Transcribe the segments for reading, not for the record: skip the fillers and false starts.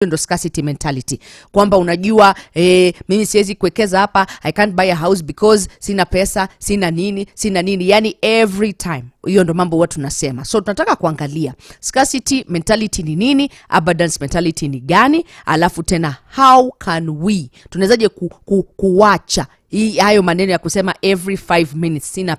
ndo scarcity mentality, kwamba unajua mimi siwezi kuwekeza hapa, I can't buy a house because sina pesa, sina nini, yani every time. Hiyo ndo mambo watu nasema. So tunataka kuangalia scarcity mentality ni nini, abundance mentality ni gani, alafu tena how can we, tunawezaje kuwacha hayo maneno ya kusema every 5 minutes sina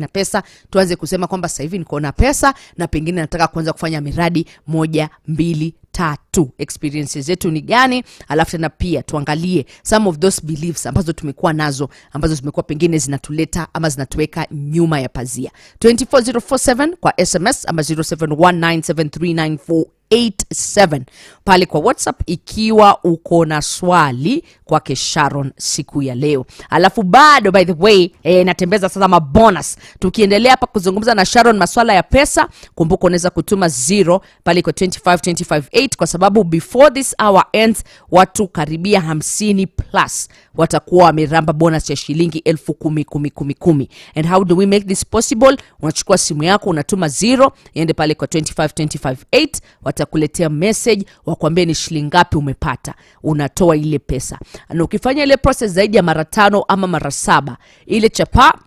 pesa, tuanze kusema kwamba sasa hivi niko na pesa na pengine nataka kuanza kufanya miradi 1, 2, 3. Experiences zetu ni gani? Alafu tena pia tuangalie some of those beliefs ambazo tumekuwa nazo, ambazo zimekuwa pengine zinatuleta ama zinatuweka nyuma ya pazia. 24047 kwa SMS ama 0719739487 pale kwa WhatsApp ikiwa uko na swali kwake Sharon siku ya leo. Alafu bado by the way natembeza sasa mabonus. Tukiendelea hapa kuzungumza na Sharon maswala ya pesa, kumbuka unaweza kutuma 0 pale kwa 25258 kwa sababu before this hour ends watu karibia 50 plus watakuwa wameramba bonus ya shilingi 10,000. And how do we make this possible? Unachukua simu yako unatuma 0 iende pale kwa 25258, watakuletea message wakwambie ni shilingi ngapi umepata, unatoa ile pesa. Na ukifanya ile process zaidi ya mara 5 ama mara 7, ile chapa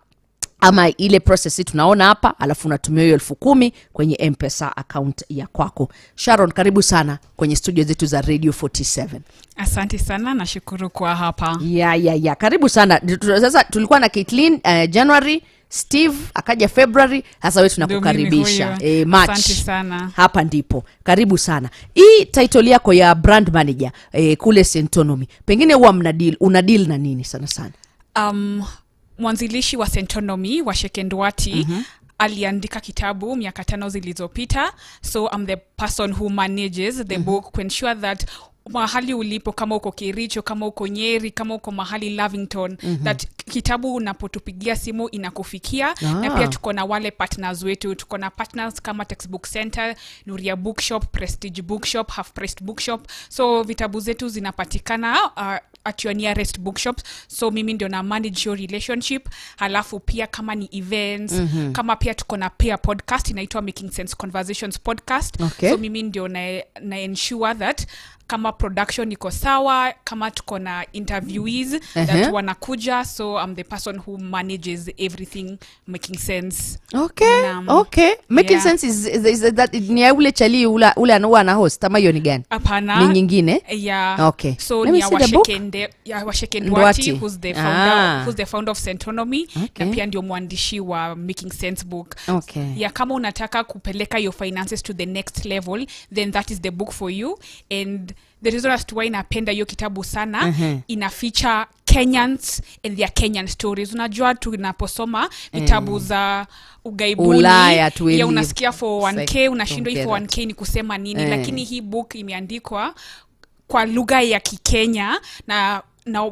ama ile process tunaona hapa, alafu unatumia hiyo 10,000 kwenye M-Pesa account ya kwako. Sharon, karibu sana kwenye studio zetu za Radio 47. Asante sana, nashukuru kwa hapa. Ya, karibu sana. Sasa tulikuwa na Caitlin January, Steve akaja February, sasa wewe tunakukaribisha March. Asante sana. Hapa ndipo. Karibu sana. Hii title yako ya brand manager kule Centonomy, pengine huwa una deal na nini sana sana? Mwanzilishi wa Centonomy wa Ndani aliandika kitabu miaka 5 zilizopita, so I'm the person who manages the book to ensure that mahali ulipo, kama uko Kericho, kama uko Nyeri, kama uko mahali Lavington, that kitabu unapotupigia simu inakufikia. Na pia tuko na wale partners wetu, tuko na partners kama Textbook Center, Nuria Bookshop, Prestige Bookshop, Half Priced Bookshop. So vitabu zetu zinapatikana at your nearest bookshops. So mimi ndio na manage your relationship. Halafu pia kama ni events, kama pia tuko na peer podcast inaitwa Making Sense Conversations podcast. Okay. So mimi ndio na ensure that kama production iko sawa, kama tuko na interviewees that wanakuja, so I'm the person who manages everything Making Sense. Okay. Making Sense is that ni ule chali ule ana host ama hiyo ni gani? Hapana. Ni nyingine? Yeah. Okay. So ni Ndani who's the founder of Centonomy. Okay. Na pia ndio mwandishi wa Making Sense book. Okay. Yeah, kama unataka kupeleka your finances to the next level, then that is the book for you. And the reason as to why napenda hiyo kitabu sana, ina feature Kenyans and their Kenyan stories. Unajua tunaposoma vitabu za ugaibuni ya unasikia for 1K unashindwa hii for 1K ni kusema nini, lakini hii book imeandikwa kwa lugha ya Kikenya na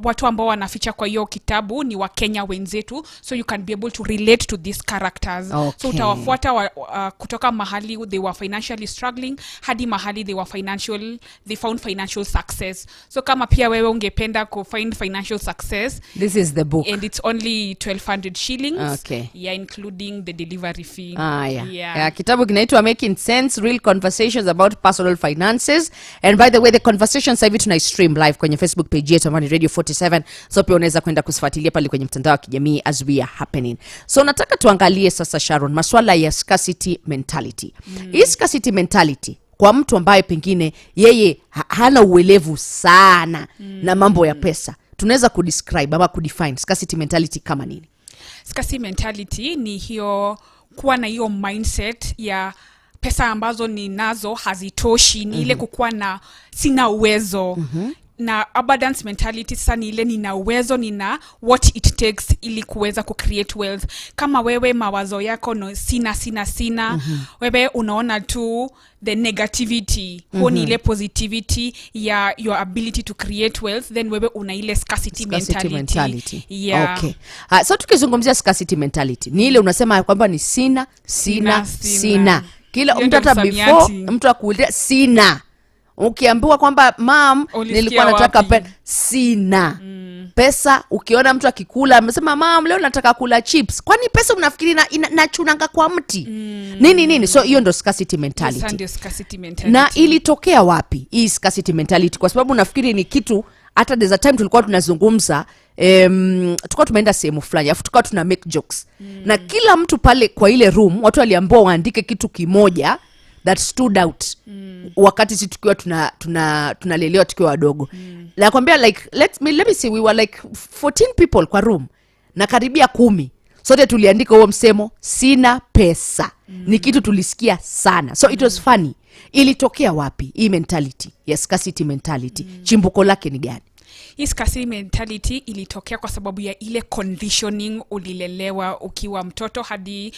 watu ambao wanaficha kwa hiyo kitabu ni wa Kenya wenzetu, so you can be able to relate to these characters. Okay. So utawafuata kutoka mahali they were financially struggling hadi mahali they found financial success. So kama pia wewe ungependa ku find financial success, this is the book, and it's only 1,200 shillings. Okay. Yeah, including the delivery fee. Yeah. Kitabu kinaitwa Making Sense, Real Conversations about Personal Finances. And by the way, the conversations hivi tuna stream live kwenye Facebook page yetu ambayo Radio 47, so pia unaweza kwenda kusifuatilia pale kwenye mtandao wa kijamii as we are happening. So nataka tuangalie sasa Sharon masuala ya scarcity mentality. Hii scarcity mentality kwa mtu ambaye pengine yeye hana uelevu sana na mambo ya pesa, tunaweza kudescribe ama kudefine scarcity mentality kama nini? Scarcity mentality ni hiyo kuwa na hiyo mindset ya pesa ambazo ninazo hazitoshi, ni ile kukuwa na sina uwezo. Na abundance mentality sasa ni ile nina uwezo, nina what it takes ili kuweza ku-create wealth. Kama wewe mawazo yako no sina wewe unaona tu the negativity, ni ile positivity ya your ability to create wealth, then wewe una ile scarcity mentality. Yeah. Okay. So tukizungumzia scarcity mentality ni ile unasema kwamba ni sina. Kila mtu hata before mtu akuuliza sina, Ukiambiwa kwamba mam nilikuwa nataka sina pesa. Ukiona mtu akikula amesema mam leo nataka kula chips, kwani pesa unafikiri nachunanga kwa mti nini? So hiyo ndo scarcity mentality. Na ilitokea wapi hii scarcity mentality? Kwa sababu nafikiri ni kitu, hata there's a time tulikuwa tunazungumza, tulikuwa tumeenda sehemu fulani afu tulikuwa tuna make jokes na kila mtu pale kwa ile room watu waliambiwa waandike kitu kimoja that stood out wakati sisi tukiwa tunalelewa tukiwa wadogo. Nakwambia like let me see, we were like 14 people kwa room na karibia 10 sote tuliandika huo msemo sina pesa. Ni kitu tulisikia sana, so it was funny. Ilitokea wapi hii mentality? Yes, scarcity mentality. Chimbuko lake ni gani? Hii scarcity mentality ilitokea kwa sababu ya ile conditioning ulilelewa ukiwa mtoto hadi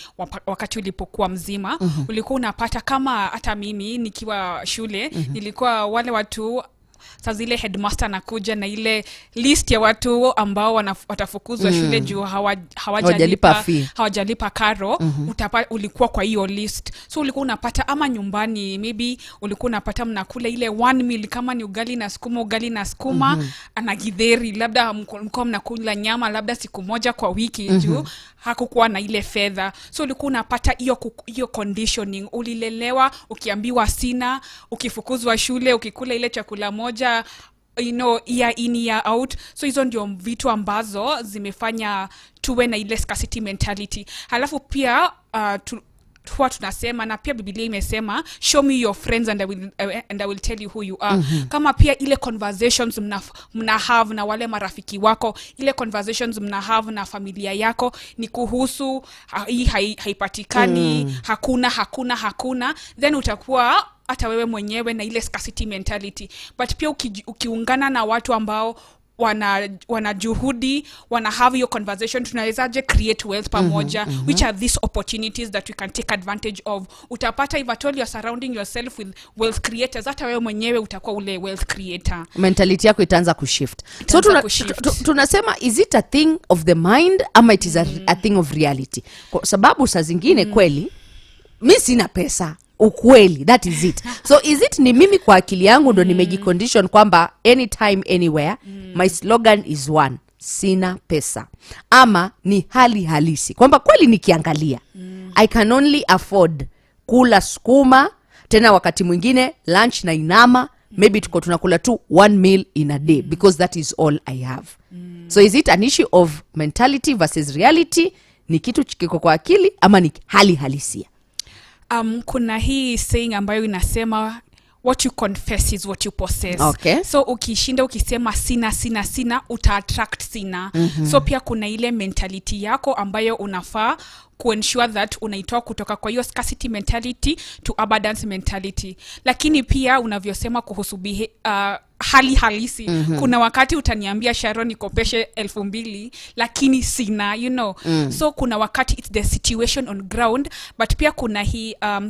wakati ulipokuwa mzima. Ulikuwa unapata, kama hata mimi nikiwa shule nilikuwa wale watu saa zile headmaster nakuja na ile list ya watu ambao watafukuzwa shule juu hawajalipa karo. Ulikuwa kwa hiyo list, so ulikuwa unapata, ama nyumbani maybe ulikuwa unapata mnakula ile one meal, kama ni ugali na skuma na githeri, labda mlikuwa mnakula nyama labda siku moja kwa wiki juu hakukuwa na ile fedha. So ulikuwa unapata hiyo conditioning, ulilelewa ukiambiwa sina, ukifukuzwa shule ukikula ile chakula moja, year in year out. So hizo ndio vitu ambazo zimefanya tuwe na ile scarcity mentality. Halafu pia huwa tunasema, na pia Biblia imesema show me your friends and I will tell you who you are. Kama pia ile conversations mna have na wale marafiki wako, ile conversations mna have na familia yako ni kuhusu hii haipatikani, hakuna, then utakuwa hata wewe mwenyewe na ile scarcity mentality. But pia ukiungana na watu ambao wana juhudi, wana have your conversation, tunawezaje create wealth pamoja, which are these opportunities that we can take advantage of. Utapata, if at all you're surrounding yourself with wealth creators, hata wewe mwenyewe utakuwa ule wealth creator. Mentality yako itaanza kushift. So tunasema is it a thing of the mind ama it is a thing of reality? Kwa sababu saa zingine kweli mimi sina pesa, ukweli, that is it. So is it ni mimi kwa akili yangu ndo nimejicondition kwamba anytime anywhere my slogan is one, sina pesa, ama ni hali halisi kwamba kweli nikiangalia I can only afford kula skuma, tena wakati mwingine lunch na inama, maybe tunakula tu one meal in a day because that is all I have. So is it an issue of mentality versus reality? Ni kitu kiko kwa akili ama ni hali halisia? Kuna hii saying ambayo inasema what you confess is what you possess. Okay. So ukishinda ukisema sina uta-attract sina. So pia kuna ile mentality yako ambayo unafaa kuensure that unaitoa kutoka kwa hiyo scarcity mentality to abundance mentality. Lakini pia unavyosema kuhusu hali halisi, kuna wakati utaniambia Sharon nikopeshe 2,000 lakini sina, so kuna wakati it's the situation on ground. But pia kuna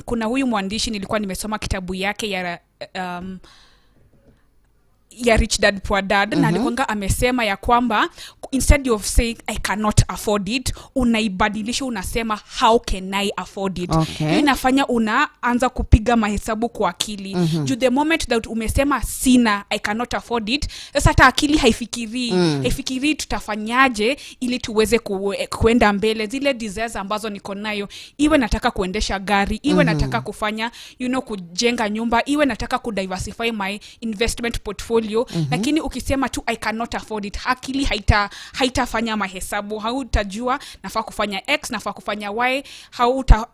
kuna huyu mwandishi nilikuwa nimesoma kitabu yake ya Rich Dad Poor Dad, na alikuwa amesema ya kwamba instead of saying I cannot afford it, unaibadilisha unasema how can I afford it. Okay. Inafanya unaanza kupiga mahesabu kwa akili. The moment that umesema sina, I cannot afford it, sasa hata akili haifikiri tutafanyaje ili tuweze kuenda mbele. Zile desires ambazo niko nayo, iwe nataka kuendesha gari, iwe nataka kufanya kujenga nyumba, iwe nataka kudiversify my investment portfolio, lakini ukisema tu I cannot afford it, akili haitafanya mahesabu, hautajua nafaa kufanya X, nafaa kufanya Y,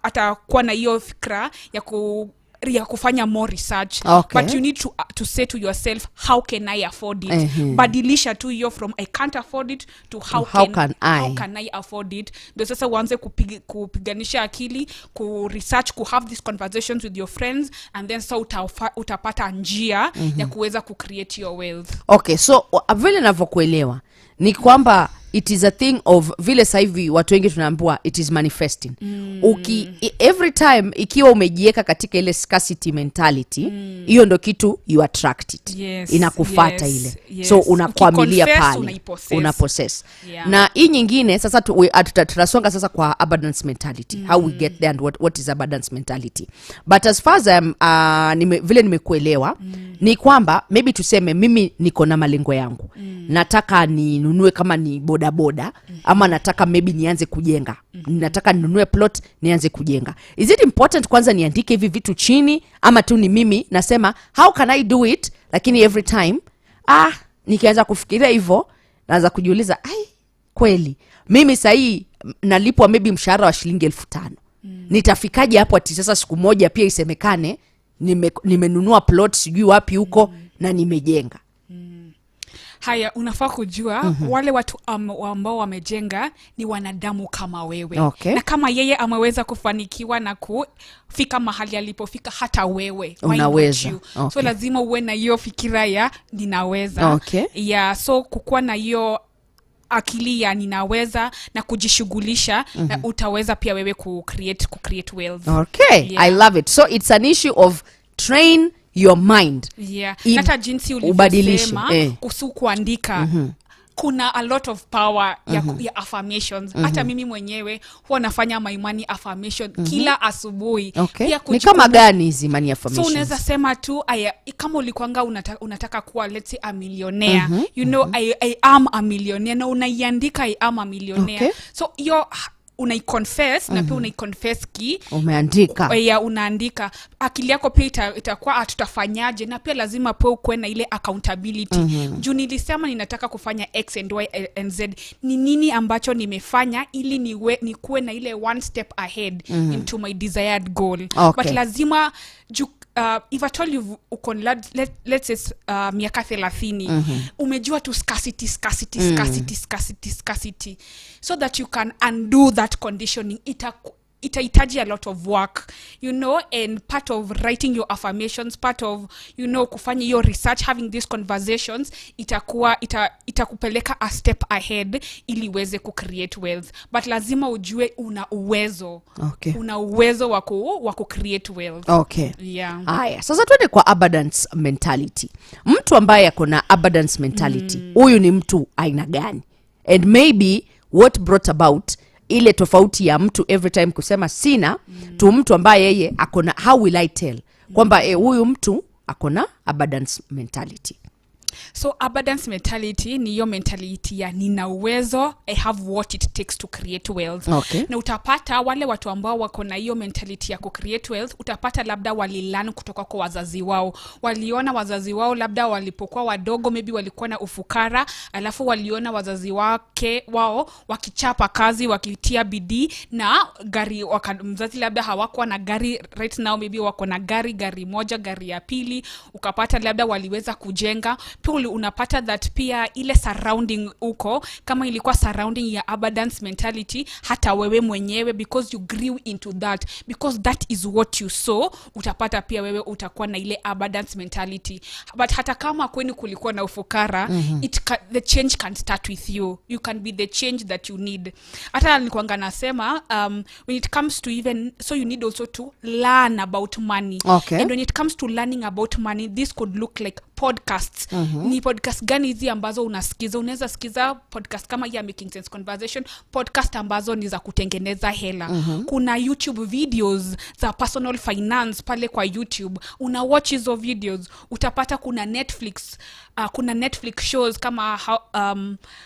hatakuwa na hiyo fikra ya kufanya more research. Okay. But you need to say to yourself how can I afford it. Badilisha tu hiyo from I can't afford it to how can I afford it. Ndio sasa uanze kupiganisha akili, research, have these conversations with your friends, and then so utapata njia ya kuweza create your wealth. Okay, so vile ninavyokuelewa ni kwamba it is a thing of vile sasa hivi watu wengi tunaambiwa it is manifesting. Every time ikiwa umejieka katika ile scarcity mentality, hiyo ndo kitu you attract it. Inakufuata ile. So unakwamilia pale, unapossess. Na hii nyingine sasa tutasonga sasa kwa abundance mentality. How we get there and what is abundance mentality. But as far as vile nimekuelewa, ni kwamba maybe tuseme mimi niko na malengo yangu. Nataka ninunue kama ni bodaboda, ama nataka maybe nianze kujenga. Nataka ninunue plot, nianze kujenga. Is it important kwanza niandike hivi vitu chini, ama tu ni mimi nasema how can I do it? Lakini every time nikianza kufikiria hivyo, naanza kujiuliza kweli mimi sahii nalipwa maybe mshahara wa shilingi 5,000. Nitafikaje hapo ati sasa siku moja pia isemekane nimenunua plot sijui wapi huko na nimejenga. Haya, unafaa kujua wale watu ambao wamejenga ni wanadamu kama wewe. Okay. Na kama yeye ameweza kufanikiwa na kufika mahali alipofika, hata wewe unaweza. Okay. So lazima uwe na hiyo fikira ya ninaweza. Okay. So kukuwa na hiyo akili ya ninaweza na kujishughulisha, na utaweza pia wewe ku-create wealth. Okay. I love it. So it's an issue of train your mind. Hata jinsi ulivyosema kuhusu kuandika, kuna a lot of power ya affirmations. Hata mimi mwenyewe huwa nafanya my money affirmation kila asubuhi. Okay. Ni kama gani hizi money affirmations? So unaweza sema tu kama ulikuanga unataka kuwa let's say a millionaire, you know, I am a millionaire, na unaiandika I am a millionaire. Okay. So unaiconfess na pia unaiconfess umeandika. Unaandika. Akili yako pia itakuwa tutafanyaje, na pia lazima pia ukuwe na ile accountability. Juu nilisema ninataka kufanya X and Y and Z. Ni nini ambacho nimefanya ili nikuwe na ile one step ahead into my desired goal. Okay. But lazima if at all uko let's say miaka 30 umejua tu scarcity, so that you can undo that conditioning. Itahitaji a lot of work, you know, and part of writing your affirmations, part of, you know, kufanya your research, having these conversations, itakupeleka a step ahead ili uweze ku-create wealth. But lazima ujue una uwezo. Okay. Una uwezo wa ku-create wealth. Okay. Yeah. Haya, sasa tuende kwa abundance mentality. Mtu ambaye ako na abundance mentality, huyu ni mtu aina gani? And maybe what brought about ile tofauti ya mtu every time kusema sina tu mtu ambaye yeye akona, how will I tell kwamba huyu mtu akona abundance mentality? So abundance mentality ni hiyo mentality ya nina uwezo, I have what it takes to create wealth. Okay. Na utapata wale watu ambao wako na hiyo mentality ya ku-create wealth, utapata labda walilearn kutoka kwa wazazi wao. Waliona wazazi wao labda walipokuwa wadogo, maybe walikuwa na ufukara, alafu waliona wazazi wao wakichapa kazi, wakitia bidii, na gari mzazi labda hawakuwa na gari right now, maybe wako na gari moja, gari ya pili. Ukapata labda waliweza kujenga. Pia unapata that pia ile surrounding uko, kama ilikuwa surrounding ya abundance mentality, hata wewe mwenyewe, because you grew into that, because that is what you saw, utapata pia wewe utakuwa na ile abundance mentality. But hata kama kwenu kulikuwa na ufukara, the change can start with you. You can be the change that you need. Hata nilikuanga nasema when it comes to even, so you need also to learn about money. Okay. And when it comes to learning about money, this could look like podcasts. Ni podcast gani hizi ambazo unasikiza? Unaweza sikiza podcast kama ya Making Sense Conversation, podcast ambazo ni za kutengeneza hela. Kuna YouTube videos za personal finance pale kwa YouTube. Una watch hizo videos. Utapata kuna Netflix shows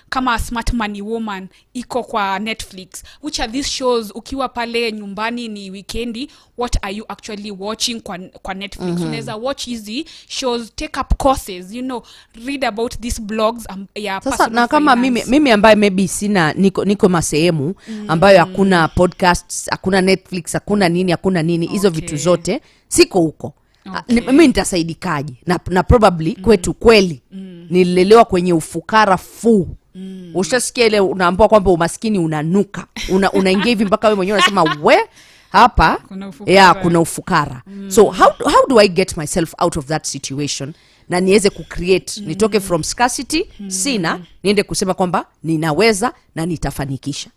kama Smart Money Woman iko kwa Netflix. Which are these shows? Ukiwa pale nyumbani ni weekendi, what are you actually watching kwa Netflix? Unaweza watch hizi shows, take up courses, you know, read about these blogs ya sasa, personal na kama mimi ambaye maybe sina niko masehemu ambayo hakuna podcasts, hakuna Netflix, hakuna nini hizo vitu zote siko huko. Okay. Mimi nitasaidikaje? Na probably kwetu kweli nililelewa kwenye ufukara ushasikia ile unaambiwa kwamba umaskini unanuka, unaingia hivi mpaka wewe mwenyewe unasema hapa Kuna ufukara. yeah, kuna ufukara. So how do I get myself out of that situation na niweze kucreate nitoke from scarcity sina niende kusema kwamba ninaweza na nitafanikisha?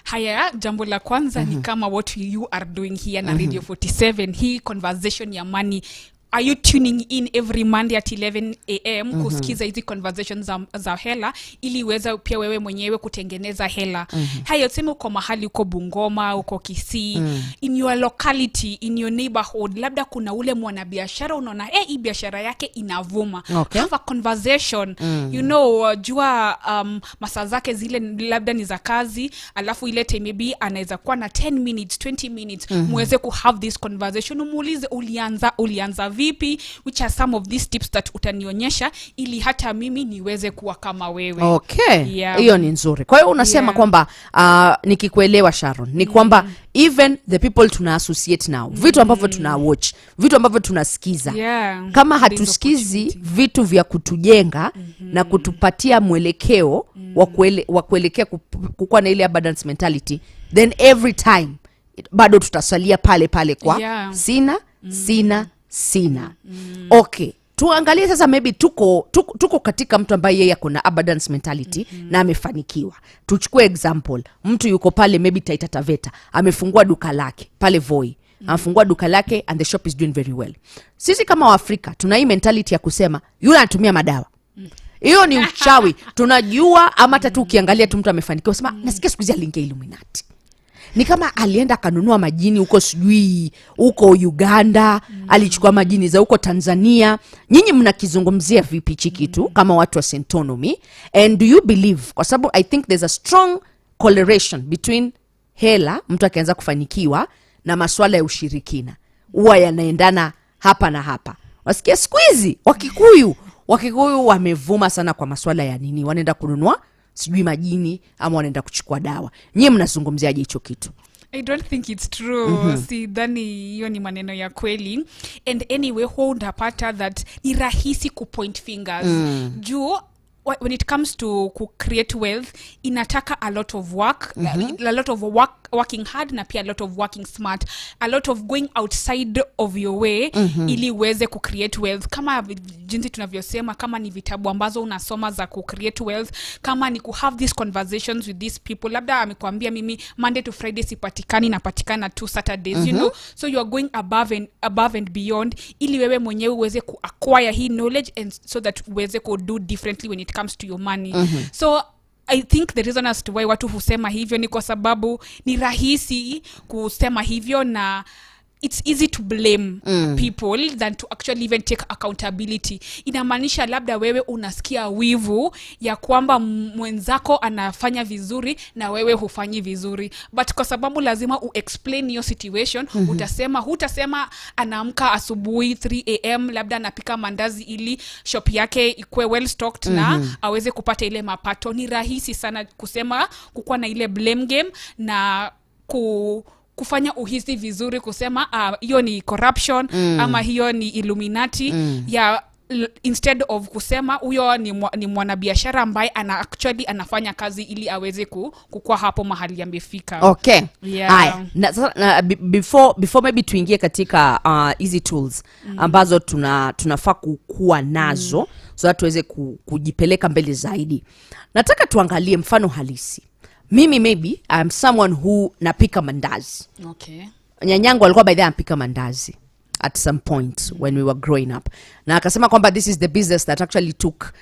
Haya, jambo la kwanza ni kama what you are doing here na Radio 47, hii conversation ya money. Are you tuning in every Monday at 11 a.m. kusikiza hizi conversations za hela ili uweze pia wewe mwenyewe kutengeneza hela? Haya, tuseme uko mahali, uko Bungoma, uko Kisii, in your locality, in your neighborhood, labda kuna ule mwanabiashara unaona hii biashara yake inavuma. Okay. Have a conversation. You know, jua masaa zake zile labda ni za kazi, alafu ile time maybe anaweza kuwa na 10 minutes, 20 minutes, muweze ku have this conversation. Umuulize ulianza vipi, which are some of these tips that utanionyesha ili hata mimi niweze kuwa kama wewe. Okay. Yeah. Hiyo ni nzuri. Kwa hiyo unasema kwamba nikikuelewa Sharon, ni kwamba even the people tuna associate now, vitu ambavyo tuna watch, vitu ambavyo tunasikiza, kama hatusikizi vitu vya kutujenga na kutupatia mwelekeo wa kuelekea kukuwa na ile abundance mentality, then every time bado tutasalia pale pale kwa sina. Okay, tuangalie sasa, maybe tuko katika mtu ambaye yeye ako na abundance mentality na amefanikiwa. Tuchukue example, mtu yuko pale maybe Taita Taveta, amefungua duka lake pale Voi, amefungua duka lake and the shop is doing very well. Sisi kama Waafrika tuna hii mentality ya kusema yule anatumia madawa, hiyo ni uchawi. Tunajua ama tatu ukiangalia tu mtu amefanikiwa sema nasikia siku hizi aliingia Illuminati. Ni kama alienda kanunua majini huko sijui huko Uganda, alichukua majini za huko Tanzania. Nyinyi mnakizungumzia vipi hichi kitu kama watu wa Centonomy? And do you believe, kwa sababu I think there's a strong correlation between hela, mtu akianza kufanikiwa, na masuala ya ushirikina, huwa yanaendana hapa na hapa. Wasikia siku hizi Wakikuyu wamevuma sana kwa masuala ya nini, wanaenda kununua sijui majini ama wanaenda kuchukua dawa. Nyie mnazungumziaje hicho kitu? I don't think it's true. Si dhani hiyo ni maneno ya kweli. And anyway, hold apart that ni rahisi kupoint fingers. Juu when it comes to create wealth, inataka a lot of work, a lot of working hard na pia a lot of working smart, a lot of going outside of your way ili uweze create wealth. Kama jinsi tunavyosema, kama ni vitabu ambazo unasoma za create wealth, kama ni have these conversations with these people, labda amekwambia mimi Monday to Friday sipatikani, napatikana 2 Saturdays, you know, so you are going above and beyond ili wewe mwenyewe uweze acquire hii knowledge and so that uweze do differently when it comes to your money. So I think the reason as to why watu husema hivyo ni kwa sababu ni rahisi kusema hivyo na it's easy to blame people than to actually even take accountability. Inamaanisha labda wewe unasikia wivu ya kwamba mwenzako anafanya vizuri na wewe hufanyi vizuri, but kwa sababu lazima explain your situation, hutasema anaamka asubuhi 3 am labda anapika mandazi ili shop yake ikuwe well stocked na aweze kupata ile mapato. Ni rahisi sana kusema, kukuwa na ile blame game na kufanya uhisi vizuri kusema hiyo ni corruption ama hiyo ni Illuminati ya instead of kusema huyo ni mwanabiashara ambaye actually anafanya kazi ili aweze kukua hapo mahali amefika. Okay. Yeah. Before maybe tuingie katika easy tools ambazo tunafaa kukua nazo so that tuweze kujipeleka mbele zaidi, nataka tuangalie mfano halisi. Mimi maybe I'm someone who napika mandazi. Okay. Nyanyangu alikuwa by the anapika mandazi at some point when we were growing up. Na akasema kwamba this is the business that actually took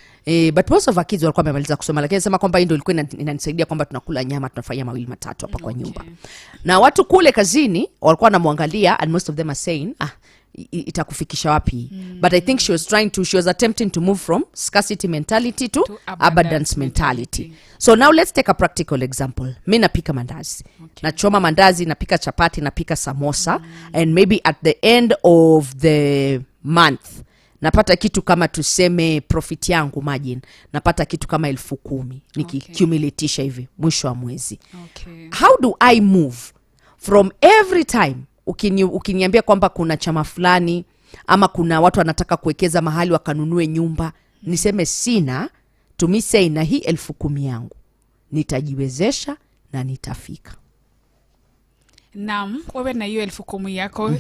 but most of our kids walikuwa wamemaliza kusoma, lakini anasema kwamba ndio ilikuwa inanisaidia kwamba tunakula nyama, tunafanya mawili matatu hapa kwa nyumba. Na watu kule kazini walikuwa wanamwangalia and most of them are saying itakufikisha wapi? But I think she was attempting to move from scarcity mentality to abundance mentality. So now let's take a practical example. Mimi napika mandazi. Nachoma mandazi, napika chapati, napika samosa, and maybe at the end of the month napata kitu kama tuseme profit yangu margin, napata kitu kama 10,000 nikicumulatisha hivi mwisho wa mwezi. How do I move from every time ukiniambia kwamba kuna chama fulani ama kuna watu wanataka kuwekeza mahali wakanunue nyumba, niseme sina, to me say na hii 10,000 yangu nitajiwezesha na nitafika? Naam, wewe na hiyo 10,000 yako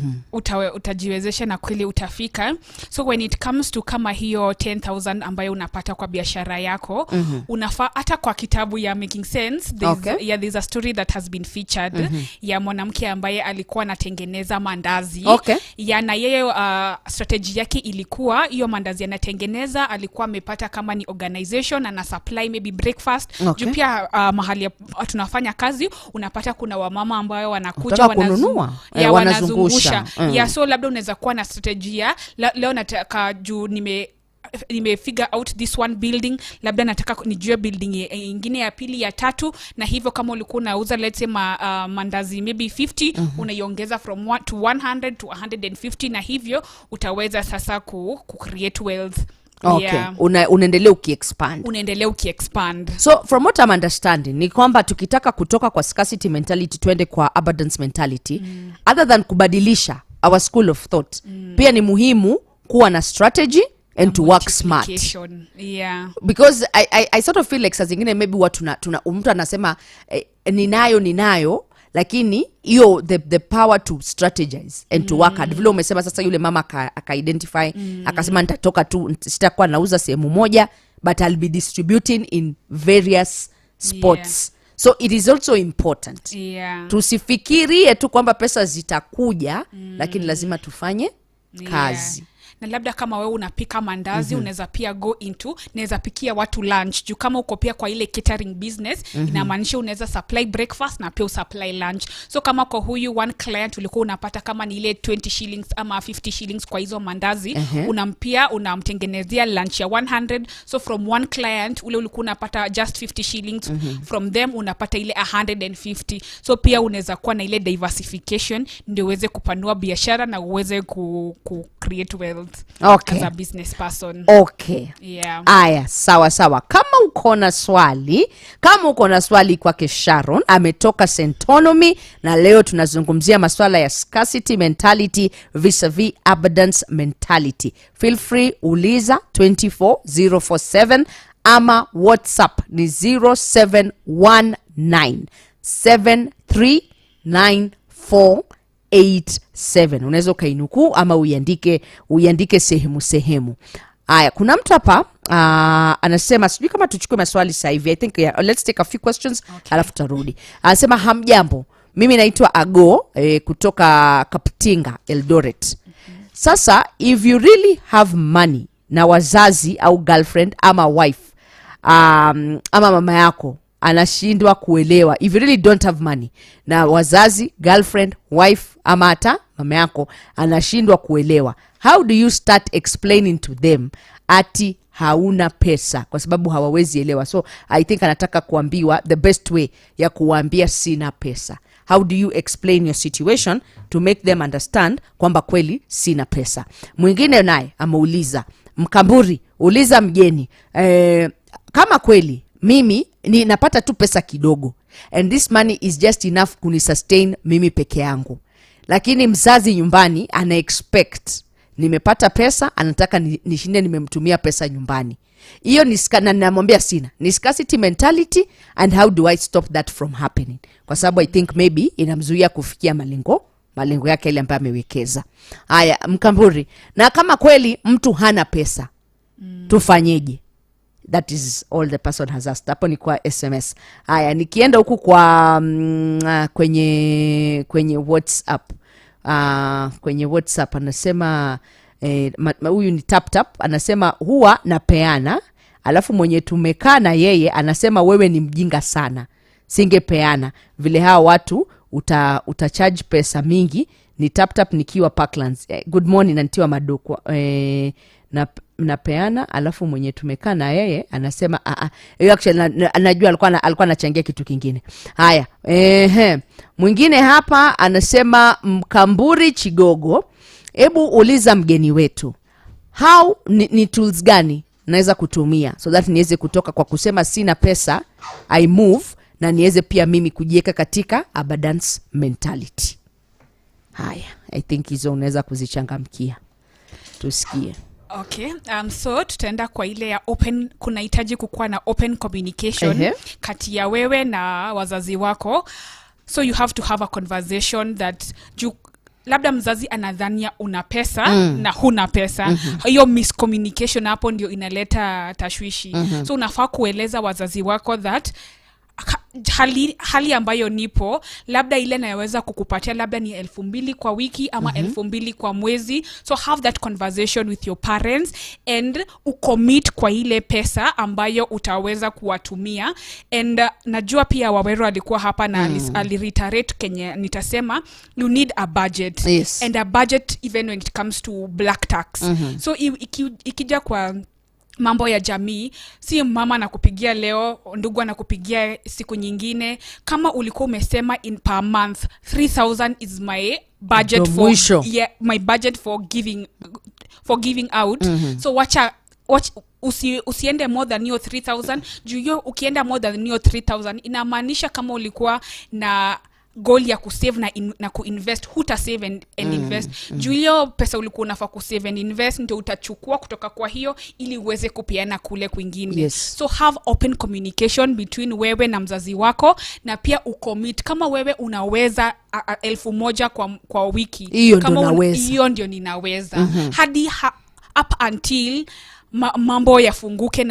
utajiwezesha na kweli utafika. So when it comes to kama hiyo 10,000 ambayo unapata kwa biashara yako, unafaa hata kwa kitabu ya Making Sense, there's a story that has been featured ya mwanamke ambaye alikuwa anatengeneza mandazi. Ya na yeye strategy yake ilikuwa hiyo mandazi anatengeneza, alikuwa amepata kama ni organization na supply maybe breakfast. Juu pia mahali tunafanya kazi unapata kuna wamama ambao wanakuja wanazungusha. So labda unaweza kuwa na strategia leo nataka juu nime figure out this one building, labda nataka nijue building nyingine ya pili ya tatu, na hivyo kama ulikuwa unauza let's say mandazi maybe 50 unaiongeza from 1 to 100 to 150, na hivyo utaweza sasa ku create wealth. Unaendelea ukiexpand. So from what I'm understanding ni kwamba tukitaka kutoka kwa scarcity mentality tuende kwa abundance mentality, other than kubadilisha our school of thought, pia ni muhimu kuwa na strategy and to work smart. Because I sort of feel like saa zingine maybe mtu anasema ninayo lakini hiyo the power to strategize and to work hard. Vile umesema sasa yule mama aka-identify akasema nitatoka tu, sitakuwa nauza sehemu moja, but I'll be distributing in various spots. So it is also important. Tusifikirie tu kwamba pesa zitakuja, lakini lazima tufanye kazi. Na labda kama wewe unapika mandazi, unaweza pia go into, naweza pikia watu lunch. Juu kama uko pia kwa ile catering business, inamaanisha unaweza supply breakfast na pia supply lunch. So kama kwa huyu one client ulikuwa unapata kama ni ile 20 shillings ama 50 shillings kwa hizo mandazi, unamtengenezea lunch ya 100. So from one client ule ulikuwa unapata just 50 shillings, from them unapata ile 150. So pia unaweza kuwa na ile diversification ndio uweze kupanua biashara na uweze ku create wealth. As a business person. Aya, sawa. Kama uko na swali kwake Sharon, ametoka Centonomy, na leo tunazungumzia masuala ya scarcity mentality vis-a-vis abundance mentality. Feel free, uliza 24047 ama WhatsApp ni 0719739487. Unaweza ukainuku ama uiandike sehemu. Aya, kuna mtu hapa anasema, sijui kama tuchukue maswali sasa hivi. I think let's take a few questions, alafu tarudi. Anasema hamjambo, mimi naitwa Ago kutoka Kaptinga, Eldoret. Sasa if you really have money na wazazi au girlfriend ama wife ama mama yako anashindwa kuelewa, if you really don't have money na wazazi, girlfriend, wife ama hata mama yako anashindwa kuelewa, how do you start explaining to them ati hauna pesa, kwa sababu hawawezi elewa? So I think anataka kuambiwa the best way ya kuambia sina pesa. How do you explain your situation to make them understand kwamba kweli sina pesa? Mwingine naye ameuliza, Mkamburi, uliza mgeni, kama kweli mimi napata tu pesa kidogo and this money is just enough kunisustain mimi peke yangu, lakini mzazi nyumbani ana expect nimepata pesa, anataka nishinde nimemtumia pesa nyumbani. Hiyo namwambia sina, ni scarcity mentality, and how do I stop that from happening? Kwa sababu I think maybe inamzuia kufikia malengo yake ile ambayo amewekeza. Haya, Mkamburi, na kama kweli mtu hana pesa tufanyeje? That is all the person has asked. Hapo ni kwa SMS. Haya, nikienda huku kwa kwenye WhatsApp. Kwenye WhatsApp anasema huyu ni tap anasema huwa napeana, alafu mwenye tumekaa na yeye anasema wewe ni mjinga sana, singepeana vile hao watu utacharge pesa mingi. Ni tap nikiwa Parklands. Good morning, Antiwa Madoko. Napeana, alafu mwenye tumekaa na yeye anasema actually anajua alikuwa anachangia kitu kingine. Haya, mwingine hapa anasema, Mkamburi Chigogo, hebu uliza mgeni wetu how ni tools gani naweza kutumia so that niweze kutoka kwa kusema sina pesa, I move, na niweze pia mimi kujiweka katika abundance mentality. Haya, I think hizo unaweza kuzichangamkia. Tusikie. So tutaenda kwa ile ya open. Kunahitaji kukuwa na open communication kati ya wewe na wazazi wako. So you have to have a conversation that labda mzazi anadhania una pesa na huna pesa. Hiyo miscommunication hapo ndio inaleta tashwishi. So unafaa kueleza wazazi wako that hali ambayo nipo, labda ile naweza kukupatia labda ni 2,000 kwa wiki ama 2,000 kwa mwezi. So have that conversation with your parents and ucommit kwa ile pesa ambayo utaweza kuwatumia. And najua pia Waweru alikuwa hapa na alireiterate kenye nitasema, you need a budget. Yes. And a budget even when it comes to black tax. So ikija kwa mambo ya jamii, si mama anakupigia leo, ndugu anakupigia siku nyingine. Kama ulikuwa umesema in per month 3,000 is my budget my budget for giving out. So usiende more than your 3,000. Juu ukienda more than your 3,000 inamaanisha kama ulikuwa na goal ya kusave na kuinvest, huta save and invest. Juu hiyo pesa ulikuwa unafaa kusave and invest ndio utachukua kutoka kwa hiyo ili uweze kupeana kule kwingine. Yes. So have open communication between wewe na mzazi wako, na pia ucommit kama wewe unaweza 1,000 kwa wiki. Hiyo ndio ninaweza. Hadi up until mambo yafunguke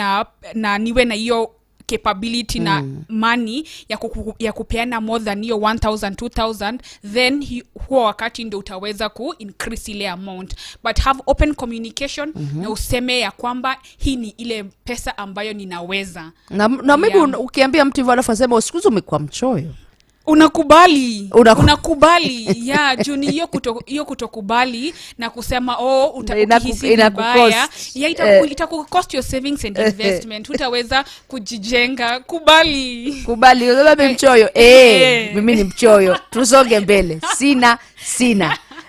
na niwe na hiyo capability na money ya kupeana more than hiyo 1,000 2,000, then huo wakati ndio utaweza increase ile amount. But have open communication na useme ya kwamba hii ni ile pesa ambayo ninaweza. Na maybe ukiambia mtu hivyo alafu asema usikuze umekuwa mchoyo, unakubali yeah. Juu ni hiyo kutokubali na kusema utahisi vibaya, itakucost your savings and investment. Utaweza kujijenga. Kubali wewe mchoyo. Mimi ni mchoyo, tusonge mbele. Sina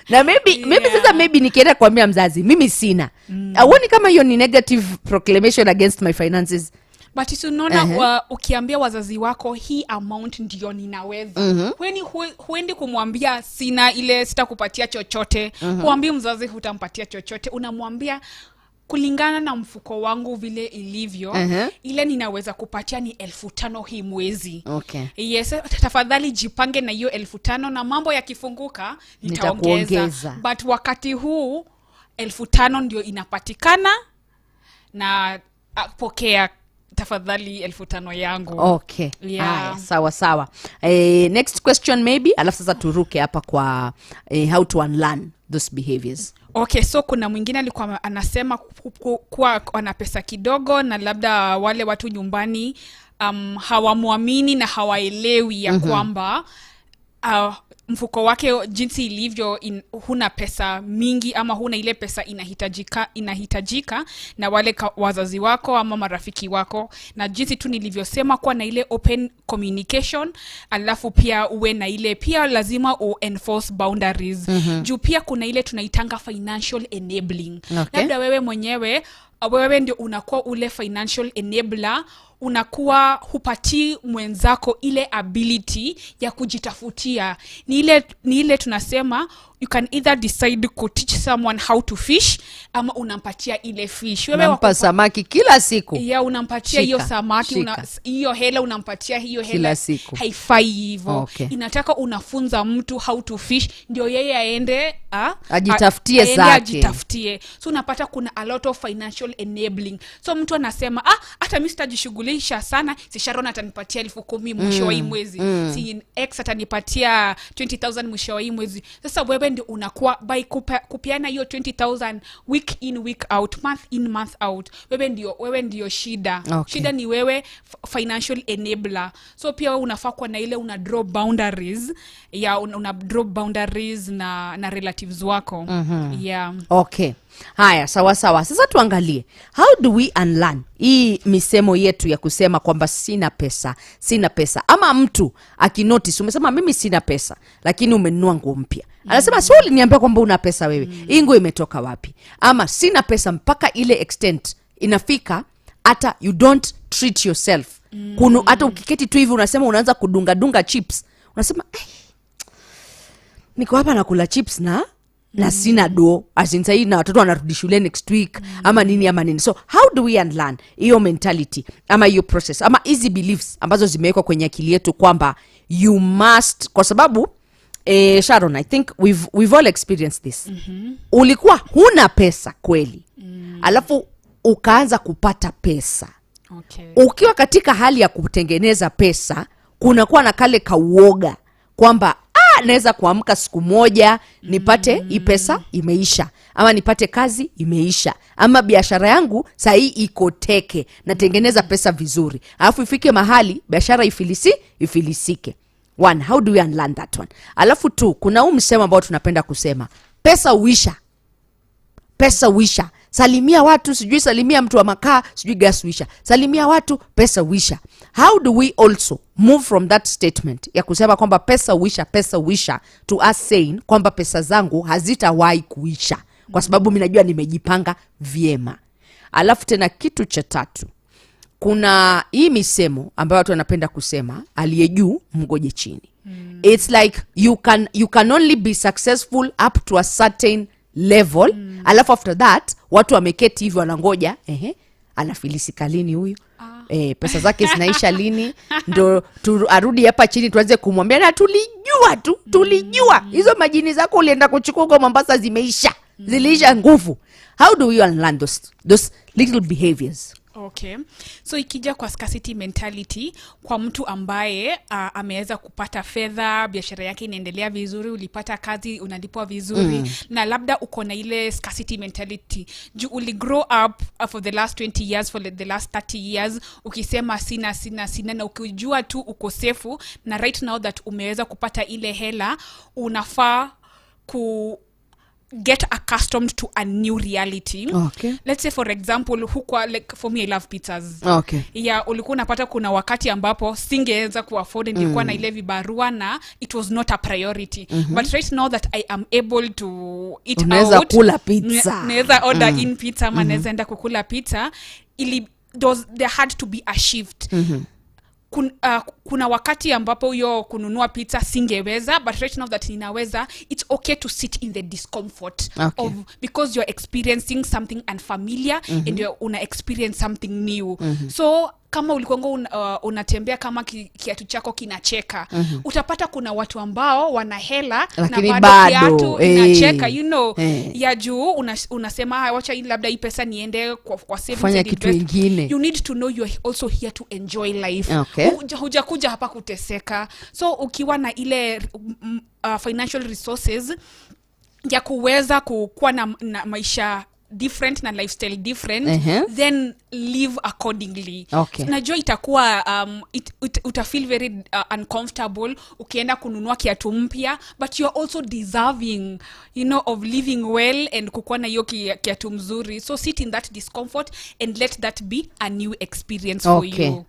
na maybe sasa nikienda kuambia mzazi mimi sina, auoni kama hiyo ni negative proclamation against my finances? But unaona ukiambia wazazi wako hii amount ndio ninaweza, huendi kumwambia sina, ile sitakupatia chochote. Huambii mzazi hutampatia chochote, unamwambia kulingana na mfuko wangu vile ilivyo, ile ninaweza kupatia ni 5,000 hii mwezi. Okay. Yes, tafadhali jipange na hiyo 5,000 na mambo yakifunguka nitaongeza. But wakati huu 5,000 ndio inapatikana na pokea tafadhali 5,000 yangu. Okay. Yeah. Sawa. Next question maybe, alafu sasa turuke hapa kwa how to unlearn those behaviors. Okay, so kuna mwingine alikuwa anasema kuwa ana pesa kidogo na labda wale watu nyumbani hawamuamini na hawaelewi ya kwamba mfuko wake jinsi ilivyo, huna pesa mingi ama huna ile pesa inahitajika na wale wazazi wako ama marafiki wako. Na jinsi tu nilivyosema, kuwa na ile open communication, alafu pia uwe na ile, pia lazima enforce boundaries. Juu pia kuna ile tunaitanga financial enabling. Okay. Labda wewe mwenyewe ndio unakuwa ule financial enabler, unakuwa hupati mwenzako ile ability ya kujitafutia. Ni ile tunasema you can either decide to teach someone how to fish, ama unampatia ile fish. Wewe unampa samaki kila siku. Unampatia hiyo samaki, hiyo hela unampatia hiyo hela kila siku. Haifai hivyo. Okay. Inataka unafunza mtu how to fish ndio yeye aende ajitafutie zake. So unapata kuna a lot of financial enabling. So mtu anasema hata mimi sitajishughulisha sana, si Sharon atanipatia 10,000 mwisho wa hii mwezi, si X atanipatia 20,000 mwisho wa hii mwezi. Sasa wewe ndio unakuwa by kupiana hiyo 20,000 week in week out, month in month out. Wewe ndio shida. Okay. Shida ni wewe financial enabler. So pia wewe unafaa kuwa na ile una draw boundaries una draw boundaries na relatives wako. Yeah. Okay. Haya, sawa. Sasa tuangalie how do we unlearn hii misemo yetu ya kusema kwamba sina pesa. Ama mtu akinotice umesema mimi sina pesa, lakini umenunua nguo mpya. Anasema sio uliniambia kwamba una pesa wewe. Hii nguo imetoka wapi? Ama sina pesa mpaka ile extent inafika hata you don't treat yourself. Hata ukiketi tu hivi unasema unaanza kudunga chips. Unasema niko hapa nakula chips na na sina do, as in sahi na watoto wanarudi shule next week ama nini. So how do we unlearn hiyo mentality ama hiyo process ama easy beliefs ambazo zimewekwa kwenye akili yetu kwamba you must, kwa sababu Sharon, I think we've all experienced this. Ulikuwa huna pesa kweli, alafu ukaanza kupata pesa. Ukiwa katika hali ya kutengeneza pesa, kunakuwa na kale kauoga kwamba naweza kuamka siku moja nipate hii pesa imeisha, ama nipate kazi imeisha, ama biashara yangu sahi iko teke, natengeneza pesa vizuri, alafu ifike mahali biashara ifilisike. One, how do we unlearn that one? Alafu two, kuna huu msemo ambao tunapenda kusema, pesa uisha. Salimia watu, sijui salimia mtu wa makaa, sijui gas uisha. Salimia watu, pesa uisha. How do we also move from that statement ya kusema kwamba pesa uisha to us saying kwamba pesa zangu hazitawahi kuisha kwa sababu mimi najua nimejipanga vyema. Alafu tena kitu cha tatu, kuna hii misemo ambayo watu wanapenda kusema, aliye juu mgoje chini. It's like you can only be successful up to a certain level. Alafu after that watu wameketi hivyo wanangoja anafilisi lini huyu, pesa zake zinaisha lini ndo arudi hapa chini tuanze kumwambia na tulijua hizo majini zako ulienda kuchukua kwa Mombasa ziliisha nguvu. How do you unlearn those little behaviors? Okay, so ikija kwa scarcity mentality, kwa mtu ambaye ameweza kupata fedha, biashara yake inaendelea vizuri, ulipata kazi, unalipwa vizuri, na labda uko na ile scarcity mentality juu uli grow up for the last 20 years, for the last 30 years ukisema sina, na ukijua tu ukosefu, na right now that umeweza kupata ile hela, unafaa get accustomed to a new reality. Okay. Let's say for example, like for me I love pizzas. Okay. Yeah, ulikuwa unapata kuna wakati ambapo singeweza kuafford, nilikuwa na ile vibarua na it was not a priority. But right now that I am able to eat unaweza out, kula pizza. Naweza order in pizza, ama naweza enda kukula pizza. There had to be a shift. Kuna wakati ambapo yo kununua pizza singeweza, but right now that ninaweza, it's okay to sit in the discomfort of, because you're experiencing something unfamiliar and you're una experience something new. So kama ulikuwa unatembea kama kiatu chako kinacheka, utapata kuna watu ambao wana hela na bado kiatu inacheka, ya juu unasema wacha labda hii pesa niende kwa savings, fanya kitu kingine. You need to know you're also here to enjoy life. Hujakuja hapa kuteseka. So ukiwa na ile financial resources ya kuweza kuwa na maisha different na lifestyle different, then live accordingly. Najua itakuwa utafeel very uncomfortable ukienda kununua kiatu mpya, but you're also deserving of living well and kukuwa na hiyo kiatu mzuri. So sit in that discomfort and let that be a new experience for you.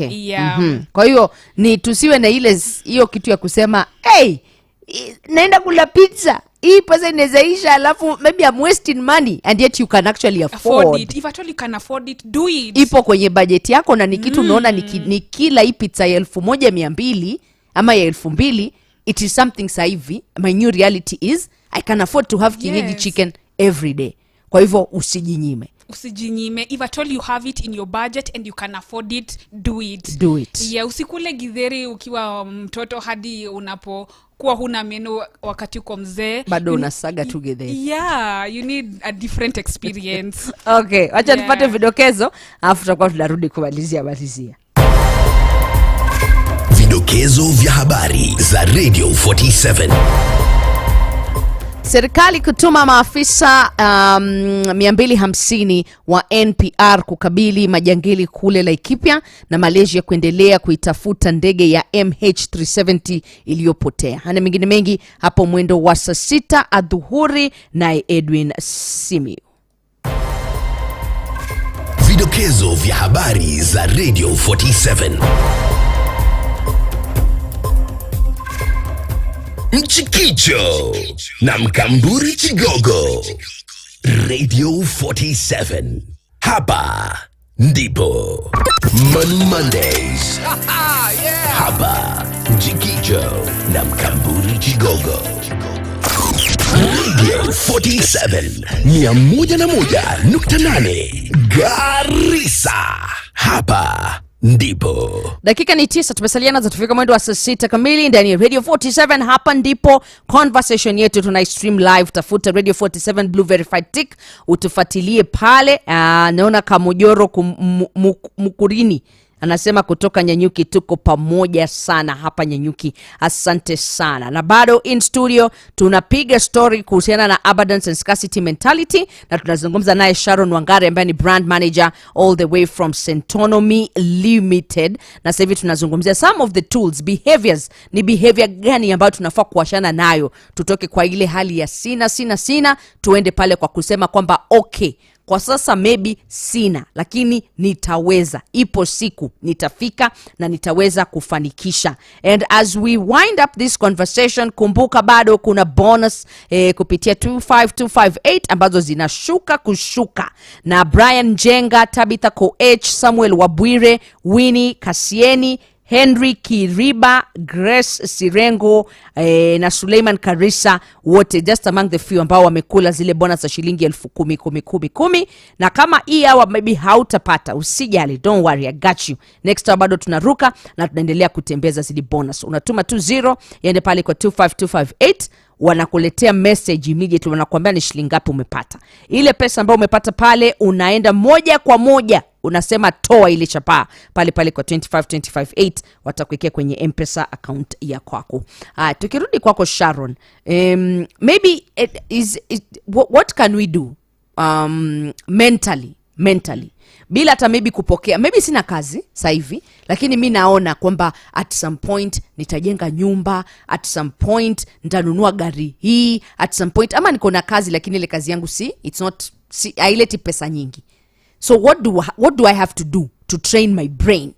Yeah. Kwa hiyo ni tusiwe na ile hiyo kitu ya kusema naenda kula pizza, hii pesa inawezaisha, alafu maybe I'm wasting money, and yet you can actually afford it. If at all you can afford it, do it. Ipo kwenye budget yako, na ni kitu unaona ni kila hii pizza ya 1200 ama ya 2000, it is something sa hivi. My new reality is I can afford to have kienyeji chicken every day. Kwa hivyo usijinyime. If at all you have it in your budget and you can afford it, do it. Yeah, usikule githeri ukiwa mtoto hadi unapokuwa huna meno wakati uko mzee. Bado unasaga tu githeri. Yeah, you need a different experience. Okay, acha tupate vidokezo, alafu tutakuwa tunarudi kumalizia. Vidokezo vya habari za Radio 47. Serikali kutuma maafisa 250 wa NPR kukabili majangili kule Laikipia, na Malaysia kuendelea kuitafuta ndege ya MH370 iliyopotea. Hana mengine mengi hapo mwendo wa saa 6 adhuhuri, na Edwin Simiu. Vidokezo vya habari za Radio 47. Mchikicho na Mkamburi Chigogo. Radio 47. Hapa ndipo Mondays. Hapa Mchikicho na Mkamburi Chigogo. Radio 47 101.8 Garissa. Hapa ndipo. Dakika ni 9, tumesalia nazo tufika mwendo wa saa 6 kamili ndani ya Radio 47. Hapa ndipo conversation yetu tuna stream live. Tafuta Radio 47 Blue Verified Tick, utufuatilie pale. Naona Kamujoro Mukurini anasema kutoka Nyanyuki, tuko pamoja sana hapa Nyanyuki, asante sana. Na bado in studio tunapiga story kuhusiana na abundance and scarcity mentality, na tunazungumza naye Sharon Wangari ambaye ni brand manager all the way from Centonomy Limited. Na sasa hivi tunazungumzia some of the tools, behaviors, ni behavior gani ambayo tunafaa kuachana nayo, tutoke kwa ile hali ya sina tuende pale kwa kusema kwamba okay, kwa sasa maybe sina, lakini nitaweza, ipo siku nitafika na nitaweza kufanikisha. And as we wind up this conversation, kumbuka bado kuna bonus kupitia 25258 ambazo zinashuka kushuka, na Brian Jenga, Tabitha Koech, Samuel Wabwire, Winnie Kasieni, Henry Kiriba, Grace Sirengo na Suleiman Karisa, wote just among the few ambao wamekula zile bonus za shilingi 10,000. Na kama hii hawa maybe hautapata, usijali, don't worry, I got you. Next hour bado tunaruka na tunaendelea kutembeza zile bonus. Unatuma 20 yende pale kwa 25258, wanakuletea message immediately, wanakuambia ni shilingi ngapi umepata. Ile pesa ambayo umepata pale unaenda moja kwa moja, unasema toa ile chapa pale pale kwa 25258, watakuwekea kwenye M-Pesa account ya kwako. Tukirudi kwako Sharon, maybe what can we do mentally bila hata maybe kupokea, maybe sina kazi sasa hivi, lakini mimi naona kwamba at some point nitajenga nyumba, at some point nitanunua gari hii, at some point ama niko na kazi lakini ile kazi yangu haileti pesa nyingi. So what do I have to do to train my brain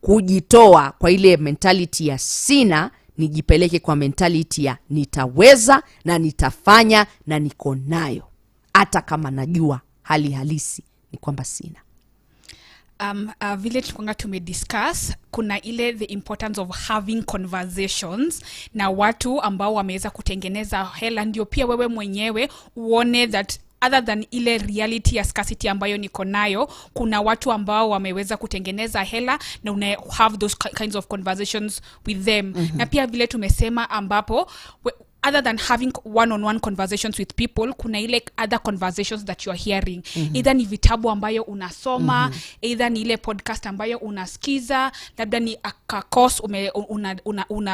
kujitoa kwa ile mentality ya sina, nijipeleke kwa mentality ya nitaweza na nitafanya na niko nayo, hata kama najua hali halisi ni kwamba sina. Vile tukwanga tumediscuss, kuna ile the importance of having conversations na watu ambao wameweza kutengeneza hela, ndio pia wewe mwenyewe uone that other than ile reality ya scarcity ambayo niko nayo, kuna watu ambao wameweza kutengeneza hela na una have those kinds of conversations with them. Na pia vile tumesema ambapo other than having one-on-one conversations with people, kuna ile other conversations that you are hearing. Either ni vitabu ambayo unasoma, either ni ile podcast ambayo unasikiza, labda ni a course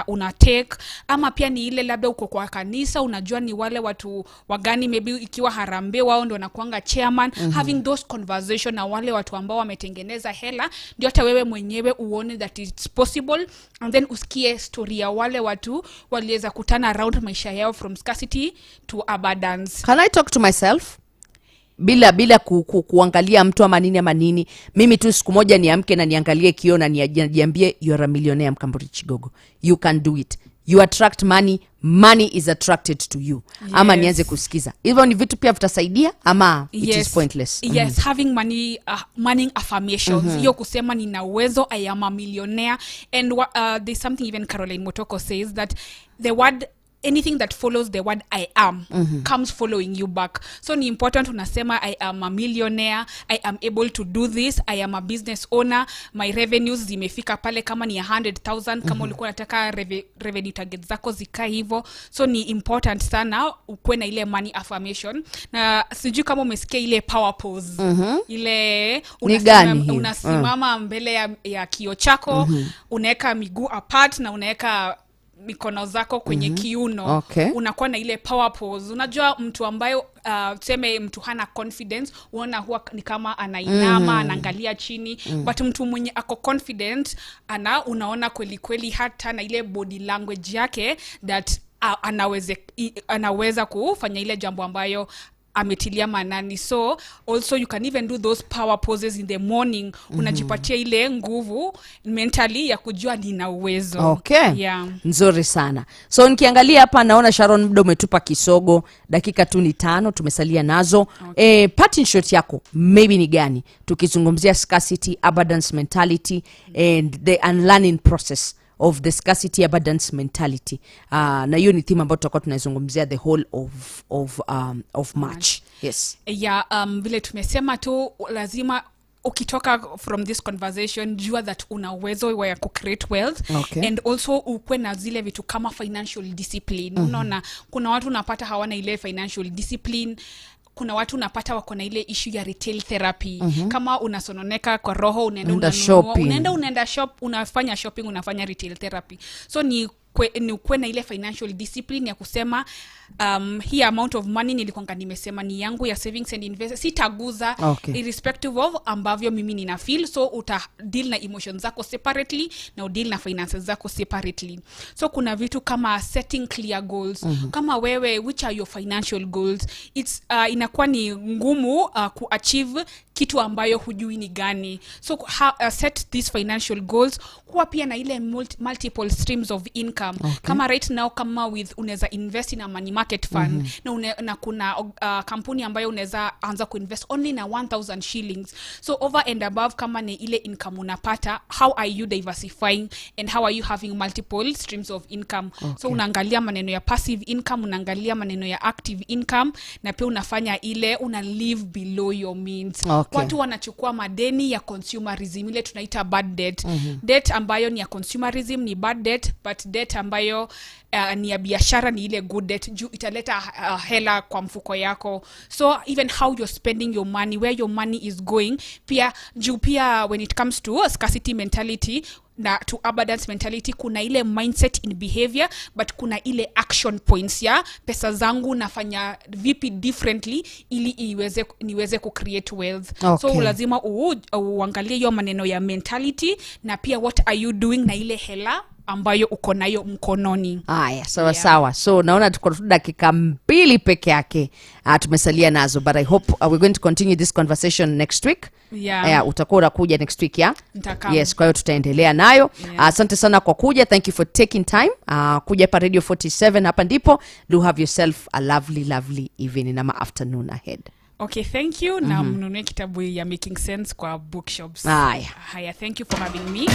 una take, ama pia ni ile labda uko kwa kanisa, unajua ni wale watu wagani, maybe ikiwa Harambee wao ndio wanakuanga chairman. Having those conversation na wale watu ambao wametengeneza hela, ndio hata wewe mwenyewe uone that it's possible, and then usikie story ya wale watu waliweza kutana around maisha yao from scarcity to abundance. Can I talk to myself? Bila kuangalia mtu ama nini. Mimi tu siku moja niamke na niangalie kioo na nijiambie you are a millionaire, Mkamburi Chigogo. You can do it. You attract money is attracted to you. Yes. Ama nianze kusikiza. Hivyo ni vitu pia vitasaidia ama it is pointless? Yes, having money affirmations. Hiyo kusema nina uwezo, I am a millionaire. And there's something even Caroline Motoko says that the word, anything that follows the word I am comes following you back. So ni important unasema I am a millionaire, I am able to do this, I am a business owner, my revenues zimefika pale kama ni 100,000, kama ulikuwa unataka revenue target zako zika hivyo. So ni important sana ukuwe na ile money affirmation. Na sijui kama umesikia ile power pose. Ile unasimama mbele ya kioo chako, unaweka miguu apart na unaweka mikono zako kwenye kiuno. Okay. Unakuwa na ile power pose. Unajua mtu ambayo tuseme mtu hana confidence, unaona huwa ni kama anainama, anaangalia chini. But mtu mwenye ako confident, unaona kweli hata na ile body language yake that anaweza kufanya ile jambo ambayo ametilia manani. So also you can even do those power poses in the morning. Unajipatia ile nguvu mentally ya kujua nina uwezo. Okay. Yeah. Nzuri sana. So nikiangalia hapa naona Sharon muda umetupa kisogo, dakika tu ni 5 tumesalia nazo. Okay. Parting shot yako maybe ni gani? Tukizungumzia scarcity, abundance mentality and the unlearning process of the scarcity abundance mentality. Na hiyo ni theme ambayo tutakuwa tunaizungumzia the whole of March. Yes. Vile tumesema tu lazima ukitoka from this conversation jua that una uwezo wa ku-create wealth. Okay. And also ukwe na zile vitu kama financial discipline. Unaona kuna watu unapata hawana ile financial discipline. Kuna watu unapata wako na ile issue ya retail therapy. Kama unasononeka kwa roho unaenda unafanya shopping, unafanya retail therapy. So ni kuwe na ile financial discipline ya kusema hii amount of money nilikuwa nimesema ni yangu ya savings and invest, sitaguza. Okay. Irrespective of ambavyo mimi nina feel. So uta deal na emotions zako separately na deal na finances zako separately. So kuna vitu kama setting clear goals. Kama wewe, which are your financial goals? It's inakuwa ni ngumu kuachieve kitu ambayo hujui ni gani. So set these financial goals. Kuwa pia na ile multiple streams of income. Okay. Kama right now kama unaweza invest in a money market fund. Na kuna kampuni ambayo unaweza anza kuinvest only na 1,000 shillings. So over and above kama ni ile income unapata, how are you diversifying and how are you having multiple streams of income? Okay. So unaangalia maneno ya passive income, unaangalia maneno ya active income, na pia unafanya ile una live below your means. Okay. Watu wanachukua madeni ya consumerism, ile tunaita bad debt. Debt ambayo ni ya consumerism ni bad debt, but debt ambayo ni ya biashara ni ile good debt, juu italeta hela kwa mfuko yako. So even how you're spending your money, where your money is going, pia juu pia when it comes to scarcity mentality na to abundance mentality, kuna ile mindset in behavior, but kuna ile action points ya pesa zangu nafanya vipi differently ili niweze ku create wealth. Okay. So lazima uangalie hiyo maneno ya mentality, na pia what are you doing na ile hela ambayo uko nayo mkononi. Haya, sawa. So naona tuko dakika 2 peke yake tumesalia nazo, but I hope we're going to continue this conversation next week. Utakuwa unakuja next week ya? Yes, kwa hiyo tutaendelea nayo. Asante sana kwa kuja. Thank you for taking time kuja hapa Radio 47. Hapa ndipo. Do have yourself a lovely evening ama afternoon ahead. Okay, thank you. Na mnunue kitabu ya Making Sense kwa bookshops. Haya, thank you for having me.